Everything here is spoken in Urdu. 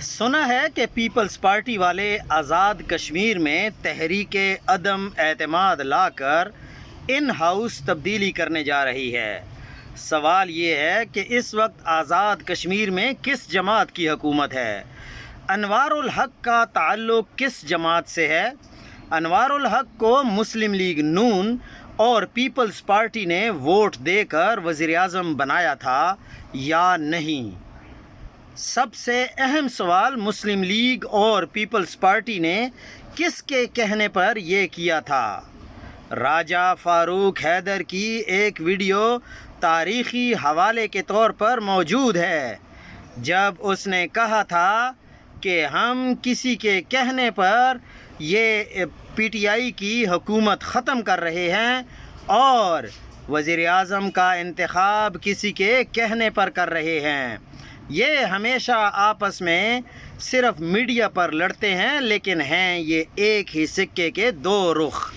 سنا ہے کہ پیپلز پارٹی والے آزاد کشمیر میں تحریک عدم اعتماد لا کر ان ہاؤس تبدیلی کرنے جا رہی ہے۔ سوال یہ ہے کہ اس وقت آزاد کشمیر میں کس جماعت کی حکومت ہے؟ انوار الحق کا تعلق کس جماعت سے ہے؟ انوار الحق کو مسلم لیگ نون اور پیپلز پارٹی نے ووٹ دے کر وزیر اعظم بنایا تھا یا نہیں؟ سب سے اہم سوال، مسلم لیگ اور پیپلز پارٹی نے کس کے کہنے پر یہ کیا تھا؟ راجہ فاروق حیدر کی ایک ویڈیو تاریخی حوالے کے طور پر موجود ہے، جب اس نے کہا تھا کہ ہم کسی کے کہنے پر یہ پی ٹی آئی کی حکومت ختم کر رہے ہیں اور وزیر اعظم کا انتخاب کسی کے کہنے پر کر رہے ہیں۔ یہ ہمیشہ آپس میں صرف میڈیا پر لڑتے ہیں، لیکن ہیں یہ ایک ہی سکے کے دو رخ۔